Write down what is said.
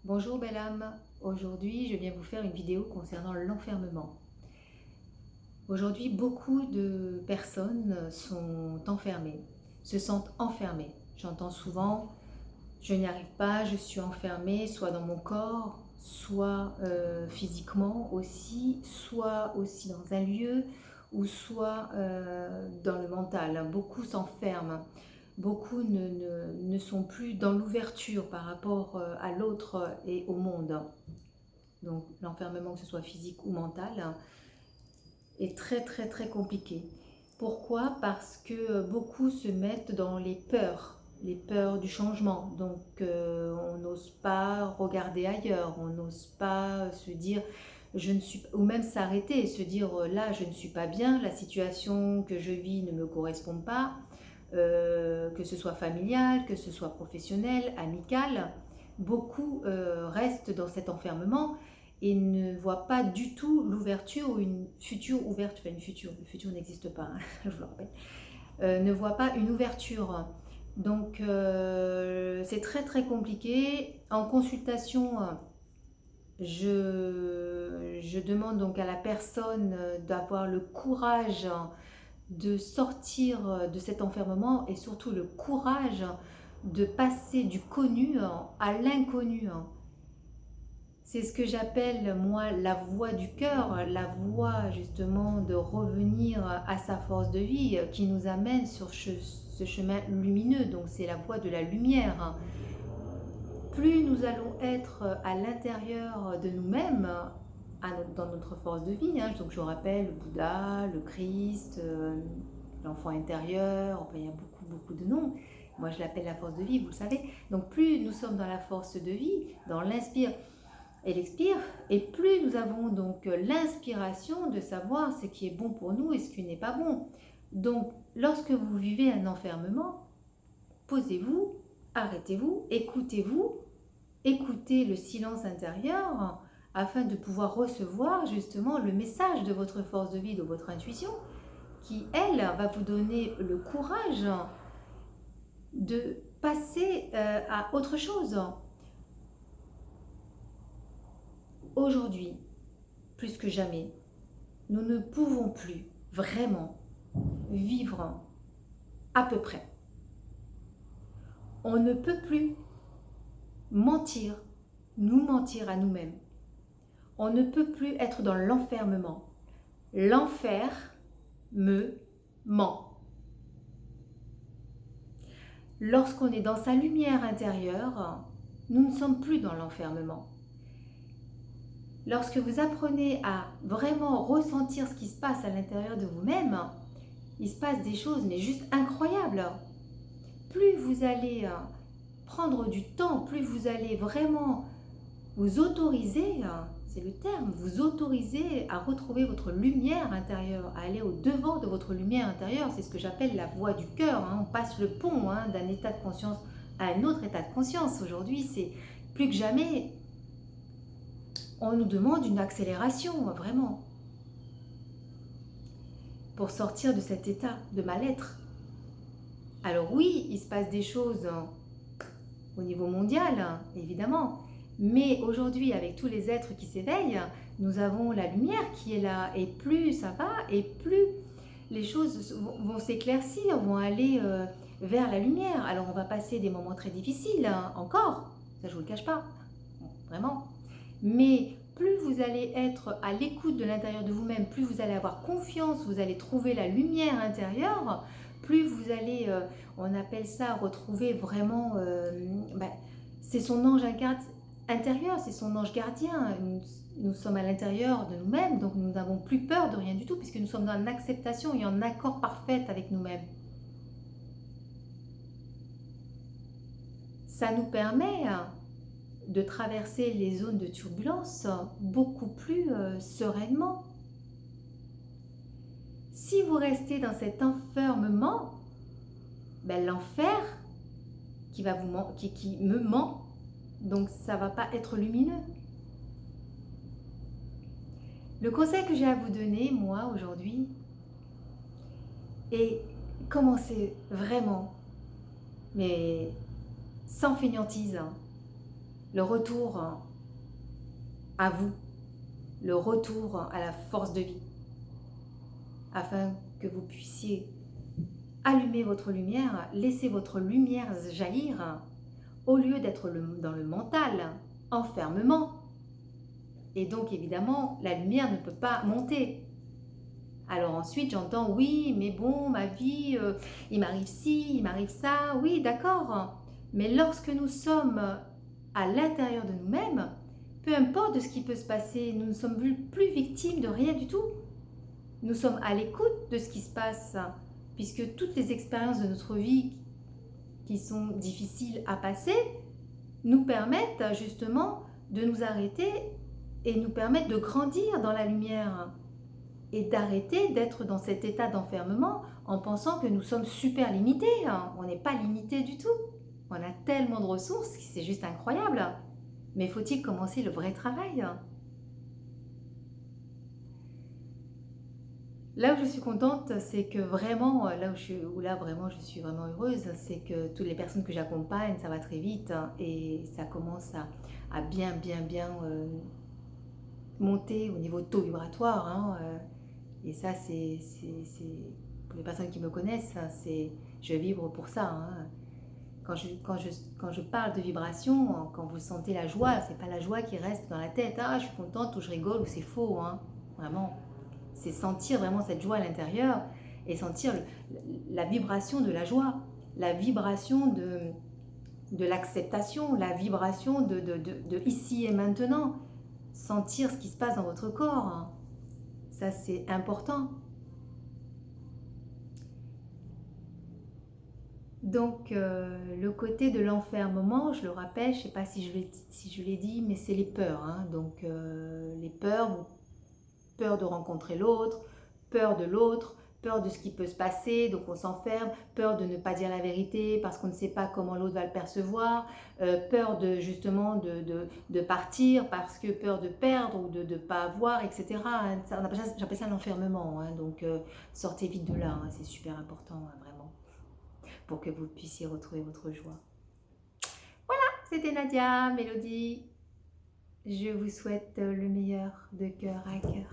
Bonjour belle âme, aujourd'hui je viens vous faire une vidéo concernant l'enfermement. Aujourd'hui beaucoup de personnes sont enfermées, se sentent enfermées. J'entends souvent je n'y arrive pas, je suis enfermée soit dans mon corps, soit physiquement aussi, soit aussi dans un lieu ou soit dans le mental. Beaucoup s'enferment. Beaucoup ne sont plus dans l'ouverture par rapport à l'autre et au monde. Donc l'enfermement, que ce soit physique ou mental, est très très très compliqué. Pourquoi? Parce que beaucoup se mettent dans les peurs du changement. Donc on n'ose pas regarder ailleurs, on n'ose pas se dire je ne suis, ou même s'arrêter et se dire là je ne suis pas bien, la situation que je vis ne me correspond pas, que ce soit familial, que ce soit professionnel, amical. Beaucoup restent dans cet enfermement et ne voient pas du tout l'ouverture ou une future ouverte, enfin le futur n'existe pas, hein, je vous le rappelle, ne voient pas une ouverture. Donc c'est très très compliqué. En consultation, je demande donc à la personne d'avoir le courage de sortir de cet enfermement et surtout le courage de passer du connu à l'inconnu. C'est ce que j'appelle moi la voie du cœur, la voie justement de revenir à sa force de vie qui nous amène sur ce chemin lumineux. Donc c'est la voie de la lumière. Plus nous allons être à l'intérieur de nous-mêmes, dans notre force de vie, hein. Donc je rappelle le Bouddha, le Christ, l'enfant intérieur, enfin il y a beaucoup de noms. Moi je l'appelle la force de vie, vous le savez. Donc plus nous sommes dans la force de vie, dans l'inspire et l'expire, et plus nous avons donc l'inspiration de savoir ce qui est bon pour nous et ce qui n'est pas bon. Donc lorsque vous vivez un enfermement, posez-vous, arrêtez-vous, écoutez-vous, écoutez le silence intérieur afin de pouvoir recevoir justement le message de votre force de vie, de votre intuition, qui, elle, va vous donner le courage de passer à autre chose. Aujourd'hui, plus que jamais, nous ne pouvons plus vraiment vivre à peu près. On ne peut plus mentir, nous mentir à nous-mêmes. On ne peut plus être dans l'enfermement. L'enfer me ment. Lorsqu'on est dans sa lumière intérieure, nous ne sommes plus dans l'enfermement. Lorsque vous apprenez à vraiment ressentir ce qui se passe à l'intérieur de vous-même, il se passe des choses mais juste incroyables. Plus vous allez prendre du temps, plus vous allez vraiment vous autoriser, c'est le terme, vous autoriser à retrouver votre lumière intérieure, à aller au devant de votre lumière intérieure. C'est ce que j'appelle la voie du cœur. On passe le pont d'un état de conscience à un autre état de conscience. Aujourd'hui, c'est plus que jamais, on nous demande une accélération, vraiment, pour sortir de cet état de mal-être. Alors oui, il se passe des choses au niveau mondial, évidemment, mais aujourd'hui, avec tous les êtres qui s'éveillent, nous avons la lumière qui est là, et plus ça va, et plus les choses vont s'éclaircir, vont aller vers la lumière. Alors on va passer des moments très difficiles, encore, ça je ne vous le cache pas, vraiment. Mais plus vous allez être à l'écoute de l'intérieur de vous-même, plus vous allez avoir confiance, vous allez trouver la lumière intérieure, plus vous allez, on appelle ça, retrouver vraiment, c'est son ange intérieur, c'est son ange gardien. Nous sommes à l'intérieur de nous-mêmes, donc nous n'avons plus peur de rien du tout, puisque nous sommes dans l'acceptation et en accord parfait avec nous-mêmes. Ça nous permet de traverser les zones de turbulence beaucoup plus sereinement. Si vous restez dans cet enfermement, l'enfer qui me ment, donc ça ne va pas être lumineux. Le conseil que j'ai à vous donner, moi, aujourd'hui, est commencer vraiment, mais sans fainéantise, le retour à vous, le retour à la force de vie, afin que vous puissiez allumer votre lumière, laisser votre lumière jaillir, au lieu d'être dans le mental, enfermement. Et donc évidemment, la lumière ne peut pas monter. Alors ensuite, j'entends, oui, mais bon, ma vie, il m'arrive ci, il m'arrive ça, oui, d'accord. Mais lorsque nous sommes à l'intérieur de nous-mêmes, peu importe de ce qui peut se passer, nous ne sommes plus victimes de rien du tout. Nous sommes à l'écoute de ce qui se passe, puisque toutes les expériences de notre vie qui sont difficiles à passer nous permettent justement de nous arrêter et nous permettent de grandir dans la lumière et d'arrêter d'être dans cet état d'enfermement en pensant que nous sommes super limités. On n'est pas limité du tout. On a tellement de ressources, c'est juste incroyable. Mais faut-il commencer le vrai travail? Là où je suis contente, c'est que vraiment, là vraiment je suis vraiment heureuse, c'est que toutes les personnes que j'accompagne, ça va très vite et ça commence à bien monter au niveau taux vibratoire. Et ça, pour les personnes qui me connaissent, je vibre pour ça. Quand je parle de vibration, quand vous sentez la joie, c'est pas la joie qui reste dans la tête. Ah, je suis contente ou je rigole ou c'est faux. Vraiment, c'est sentir vraiment cette joie à l'intérieur et sentir la vibration de la joie, la vibration de l'acceptation, la vibration de ici et maintenant. Sentir ce qui se passe dans votre corps. Ça, c'est important. Donc, le côté de l'enfermement, je le rappelle, je ne sais pas si je l'ai dit, mais c'est les peurs. Donc, les peurs, peur de rencontrer l'autre, peur de l'autre, peur de ce qui peut se passer, donc on s'enferme, peur de ne pas dire la vérité parce qu'on ne sait pas comment l'autre va le percevoir, peur de justement de partir parce que peur de perdre ou de ne pas avoir, etc. J'appelle ça l'enfermement. Donc, sortez vite de là, c'est super important, vraiment, pour que vous puissiez retrouver votre joie. Voilà, c'était Nadia, Mélodie. Je vous souhaite le meilleur de cœur à cœur.